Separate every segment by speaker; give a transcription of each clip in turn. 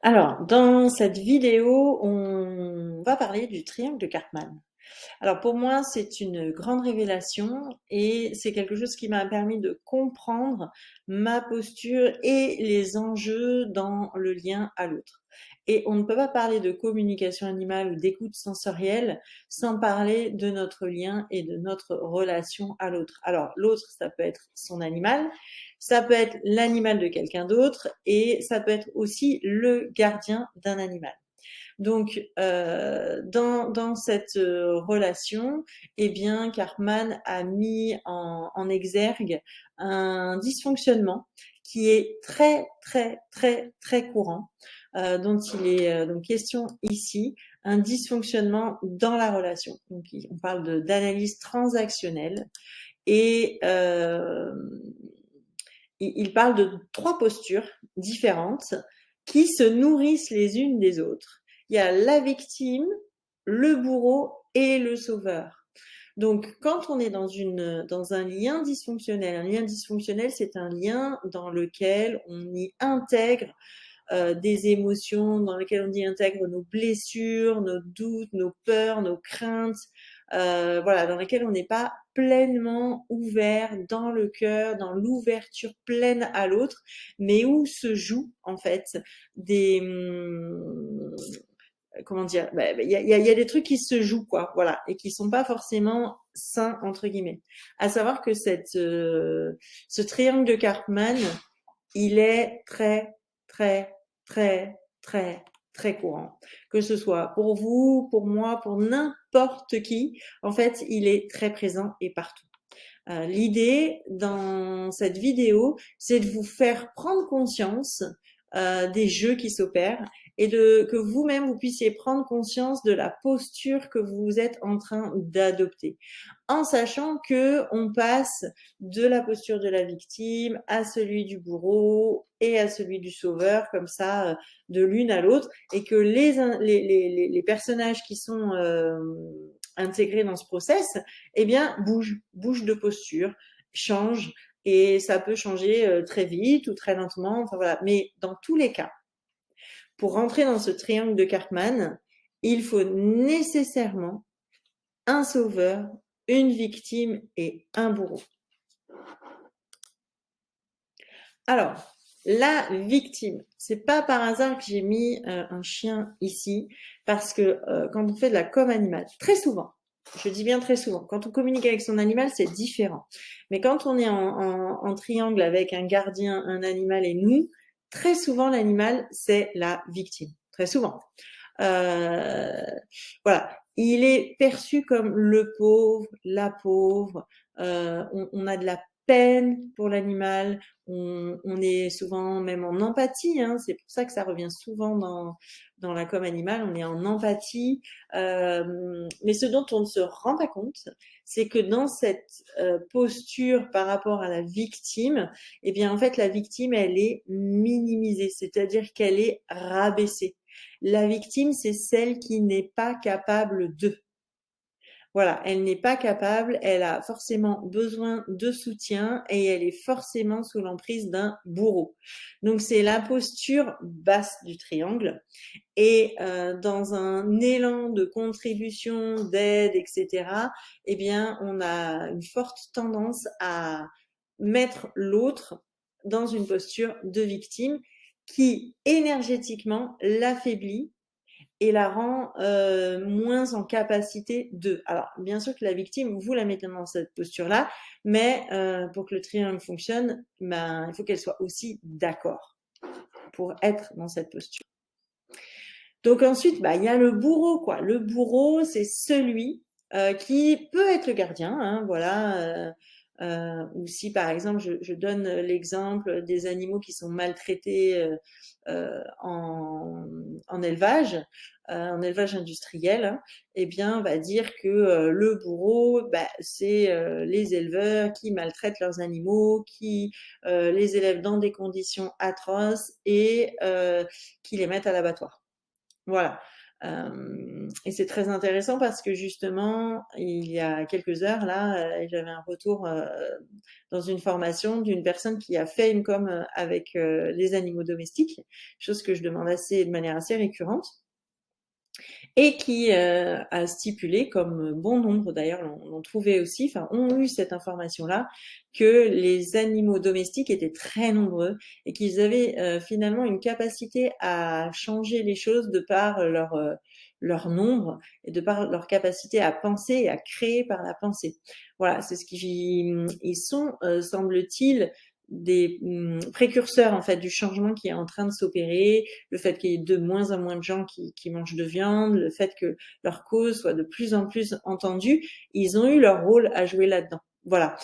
Speaker 1: Alors, dans cette vidéo, on va parler du triangle de Karpman. Alors pour moi, c'est une grande révélation et c'est quelque chose qui m'a permis de comprendre ma posture et les enjeux dans le lien à l'autre. Et on ne peut pas parler de communication animale ou d'écoute sensorielle sans parler de notre lien et de notre relation à l'autre. Alors l'autre, ça peut être son animal, ça peut être l'animal de quelqu'un d'autre et ça peut être aussi le gardien d'un animal. Donc, dans cette relation, eh bien, Karpman a mis en exergue un dysfonctionnement qui est très, très, très, très courant, dont il est donc question ici, un dysfonctionnement dans la relation. Donc, on parle d'analyse transactionnelle et il parle de 3 postures différentes qui se nourrissent les unes des autres. Il y a la victime, le bourreau et le sauveur. Donc, quand on est dans un lien dysfonctionnel, c'est un lien dans lequel on y intègre des émotions, dans lequel on y intègre nos blessures, nos doutes, nos peurs, nos craintes, voilà, dans lesquelles on n'est pas pleinement ouvert dans le cœur, dans l'ouverture pleine à l'autre, mais où se jouent en fait des comment dire, il y a des trucs qui se jouent quoi, voilà, et qui sont pas forcément sains entre guillemets. À savoir que ce triangle de Karpman, il est très, très, très, très, très courant. Que ce soit pour vous, pour moi, pour n'importe qui, en fait, il est très présent et partout. L'idée dans cette vidéo, c'est de vous faire prendre conscience des jeux qui s'opèrent et que vous-même vous puissiez prendre conscience de la posture que vous êtes en train d'adopter, en sachant que on passe de la posture de la victime à celui du bourreau et à celui du sauveur, comme ça, de l'une à l'autre, et que les personnages qui sont intégrés dans ce process, eh bien, bouge de posture, change, et ça peut changer très vite ou très lentement, enfin voilà. Mais dans tous les cas, pour rentrer dans ce triangle de Karpman, il faut nécessairement un sauveur, une victime et un bourreau. Alors, la victime, c'est pas par hasard que j'ai mis un chien ici, parce que quand on fait de la com animale, très souvent, je dis bien très souvent, quand on communique avec son animal, c'est différent. Mais quand on est en triangle avec un gardien, un animal et nous, très souvent l'animal, c'est la victime. Très souvent. Euh, voilà. Il est perçu comme le pauvre, la pauvre. On a de la peine pour l'animal. On est souvent même en empathie. Hein, c'est pour ça que ça revient souvent dans la com animale. On est en empathie. Mais ce dont on ne se rend pas compte, c'est que dans cette posture par rapport à la victime, eh bien en fait la victime elle est minimisée, c'est-à-dire qu'elle est rabaissée. La victime, c'est celle qui n'est pas capable de. Voilà, elle n'est pas capable, elle a forcément besoin de soutien et elle est forcément sous l'emprise d'un bourreau. Donc c'est la posture basse du triangle et dans un élan de contribution, d'aide, etc., eh bien on a une forte tendance à mettre l'autre dans une posture de victime qui énergétiquement l'affaiblit et la rend moins en capacité de. Alors, bien sûr que la victime, vous la mettez dans cette posture-là, mais pour que le triangle fonctionne, ben, il faut qu'elle soit aussi d'accord pour être dans cette posture. Donc ensuite, bah, il y a le bourreau, quoi. Le bourreau, c'est celui qui peut être le gardien, hein, voilà. Ou si par exemple, je donne l'exemple des animaux qui sont maltraités en élevage industriel, hein, eh bien, on va dire que le bourreau, bah, c'est les éleveurs qui maltraitent leurs animaux, qui les élèvent dans des conditions atroces et qui les mettent à l'abattoir. Voilà. Et c'est très intéressant parce que justement, il y a quelques heures, là, j'avais un retour dans une formation d'une personne qui a fait une com avec les animaux domestiques, chose que je demande de manière assez récurrente, et qui a stipulé, comme bon nombre d'ailleurs l'ont trouvé aussi, enfin ont eu cette information-là, que les animaux domestiques étaient très nombreux et qu'ils avaient finalement une capacité à changer les choses de par leur nombre et de par leur capacité à penser et à créer par la pensée. Voilà, c'est ce qu'ils sont, semble-t-il, des précurseurs en fait du changement qui est en train de s'opérer, le fait qu'il y ait de moins en moins de gens qui mangent de viande, le fait que leur cause soit de plus en plus entendue, ils ont eu leur rôle à jouer là-dedans. Voilà.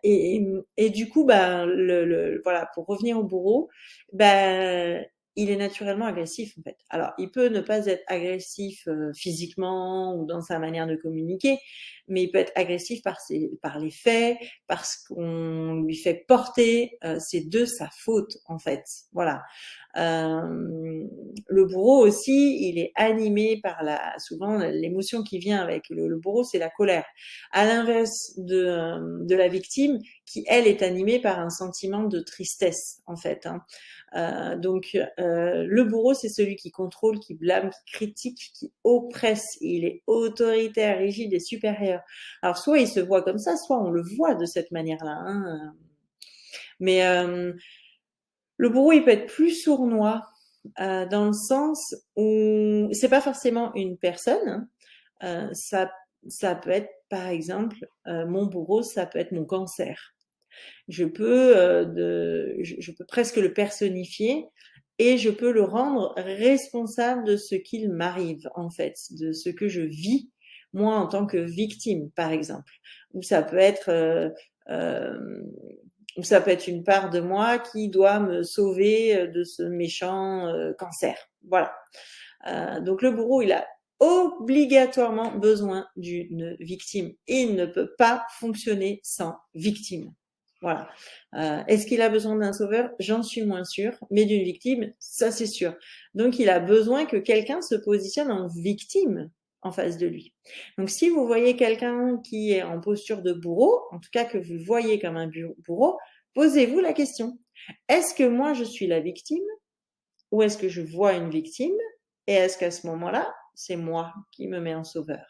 Speaker 1: Et du coup, bah, voilà, pour revenir au bourreau, bah, il est naturellement agressif en fait. Alors, il peut ne pas être agressif physiquement ou dans sa manière de communiquer, mais il peut être agressif par les faits, parce qu'on lui fait porter, c'est de sa faute en fait. Voilà. Le bourreau aussi, il est animé par souvent l'émotion qui vient avec le bourreau, c'est la colère. À l'inverse de la victime, qui elle est animée par un sentiment de tristesse en fait. Hein. Donc le bourreau, c'est celui qui contrôle, qui blâme, qui critique, qui oppresse. Il est autoritaire, rigide et supérieur. Alors soit il se voit comme ça, soit on le voit de cette manière-là. Hein. Mais le bourreau, il peut être plus sournois dans le sens où c'est pas forcément une personne. Ça peut être, par exemple, mon bourreau, ça peut être mon cancer. Je peux presque le personnifier et je peux le rendre responsable de ce qu'il m'arrive, en fait, de ce que je vis, moi, en tant que victime, par exemple. Ou ça peut être, ou ça peut être une part de moi qui doit me sauver de ce méchant cancer. Voilà. Donc le bourreau, il a obligatoirement besoin d'une victime. Il ne peut pas fonctionner sans victime. Voilà. Est-ce qu'il a besoin d'un sauveur? J'en suis moins sûre, mais d'une victime, ça c'est sûr. Donc il a besoin que quelqu'un se positionne en victime en face de lui. Donc si vous voyez quelqu'un qui est en posture de bourreau, en tout cas que vous voyez comme un bourreau, posez-vous la question. Est-ce que moi je suis la victime ou est-ce que je vois une victime et est-ce qu'à ce moment-là, c'est moi qui me mets en sauveur?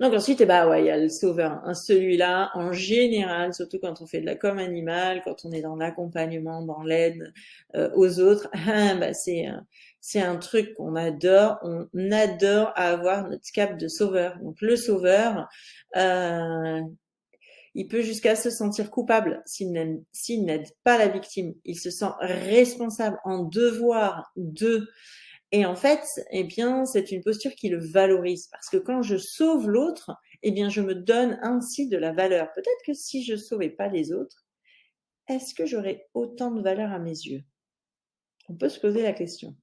Speaker 1: Donc ensuite, bah ouais, il y a le sauveur. Hein. Celui-là, en général, surtout quand on fait de la com animale, quand on est dans l'accompagnement, dans l'aide aux autres, bah c'est un truc qu'on adore. On adore avoir notre cape de sauveur. Donc le sauveur, il peut jusqu'à se sentir coupable s'il n'aide pas la victime. Il se sent responsable, en devoir de. Et en fait, eh bien, c'est une posture qui le valorise. Parce que quand je sauve l'autre, eh bien, je me donne ainsi de la valeur. Peut-être que si je sauvais pas les autres, est-ce que j'aurais autant de valeur à mes yeux? On peut se poser la question.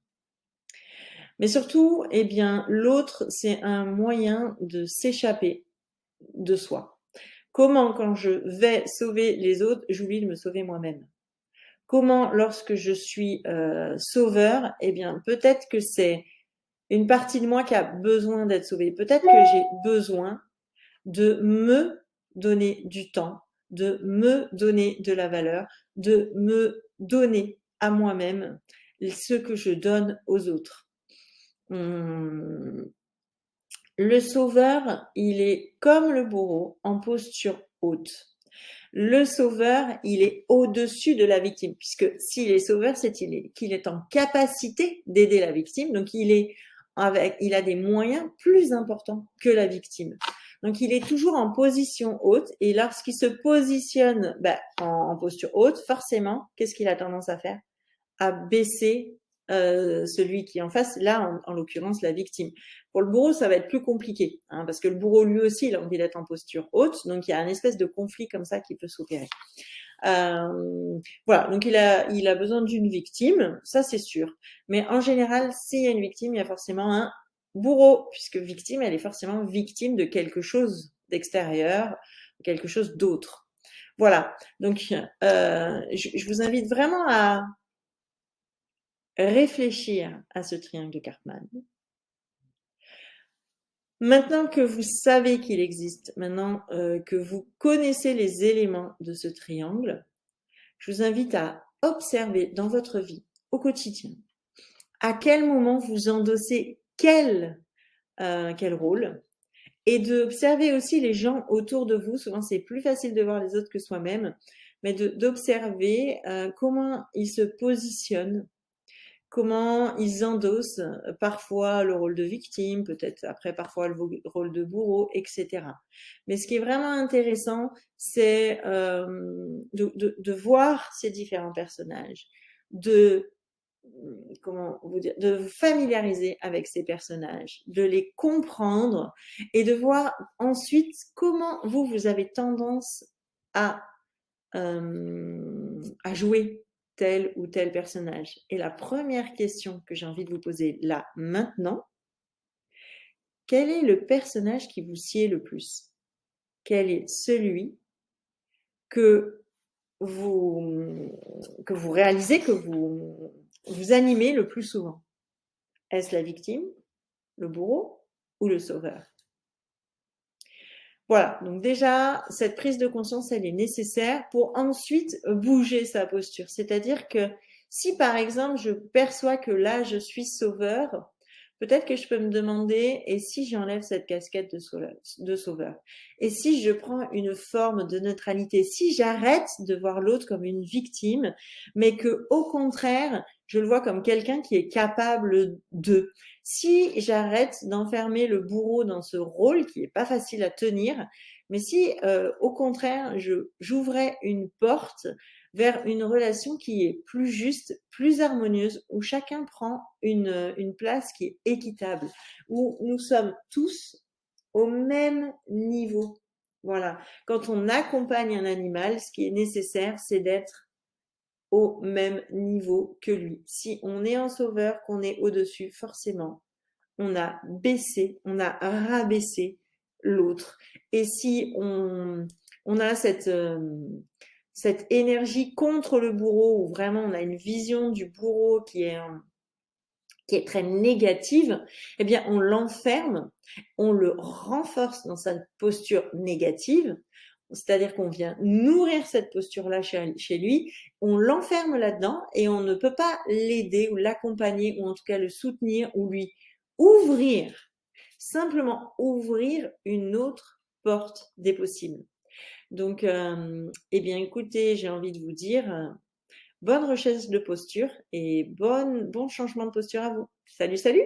Speaker 1: Mais surtout, eh bien, l'autre, c'est un moyen de s'échapper de soi. Comment, quand je vais sauver les autres, j'oublie de me sauver moi-même? Comment, lorsque je suis sauveur, eh bien, peut-être que c'est une partie de moi qui a besoin d'être sauvée. Peut-être que j'ai besoin de me donner du temps, de me donner de la valeur, de me donner à moi-même ce que je donne aux autres. Le sauveur, il est comme le bourreau, en posture haute. Le sauveur, il est au-dessus de la victime, puisque s'il est sauveur, c'est qu'il est en capacité d'aider la victime, donc il a des moyens plus importants que la victime. Donc il est toujours en position haute, et lorsqu'il se positionne en posture haute, forcément, qu'est-ce qu'il a tendance à faire? À baisser celui qui est en face, là en l'occurrence la victime. Pour le bourreau, ça va être plus compliqué, hein, parce que le bourreau lui aussi, il a envie d'être en posture haute, donc il y a un espèce de conflit comme ça qui peut s'opérer. Voilà, donc il a besoin d'une victime, ça c'est sûr. Mais en général, s'il y a une victime, il y a forcément un bourreau, puisque victime, elle est forcément victime de quelque chose d'extérieur, quelque chose d'autre. Voilà, donc je vous invite vraiment réfléchir à ce triangle de Karpman. Maintenant que vous savez qu'il existe, maintenant que vous connaissez les éléments de ce triangle, je vous invite à observer dans votre vie, au quotidien, à quel moment vous endossez quel rôle, et d'observer aussi les gens autour de vous. Souvent, c'est plus facile de voir les autres que soi-même, mais d'observer comment ils se positionnent, comment ils endossent parfois le rôle de victime, peut-être après parfois le rôle de bourreau, etc. Mais ce qui est vraiment intéressant, c'est de voir ces différents personnages, comment vous dire, de vous familiariser avec ces personnages, de les comprendre et de voir ensuite comment vous avez tendance à jouer tel ou tel personnage. Et la première question que j'ai envie de vous poser là, maintenant, quel est le personnage qui vous sied le plus? Quel est celui que vous réalisez, que vous animez le plus souvent? Est-ce la victime, le bourreau ou le sauveur? Voilà, donc déjà, cette prise de conscience, elle est nécessaire pour ensuite bouger sa posture. C'est-à-dire que si, par exemple, je perçois que là, je suis sauveur, peut-être que je peux me demander, et si j'enlève cette casquette de sauveur? Et si je prends une forme de neutralité? Si j'arrête de voir l'autre comme une victime, mais que, au contraire, je le vois comme quelqu'un qui est capable de. Si j'arrête d'enfermer le bourreau dans ce rôle qui est pas facile à tenir, mais si au contraire j'ouvrais une porte vers une relation qui est plus juste, plus harmonieuse, où chacun prend une place qui est équitable, où nous sommes tous au même niveau. Voilà. Quand on accompagne un animal, ce qui est nécessaire, c'est d'être au même niveau que lui. Si on est un sauveur, qu'on est au-dessus, forcément, on a baissé, on a rabaissé l'autre. Et si on a cette énergie contre le bourreau, où vraiment on a une vision du bourreau qui est très négative, eh bien on l'enferme, on le renforce dans sa posture négative, c'est-à-dire qu'on vient nourrir cette posture-là chez lui, on l'enferme là-dedans et on ne peut pas l'aider ou l'accompagner ou en tout cas le soutenir ou lui ouvrir, simplement ouvrir une autre porte des possibles. Donc, eh bien écoutez, j'ai envie de vous dire, bonne recherche de posture et bon changement de posture à vous. Salut, salut!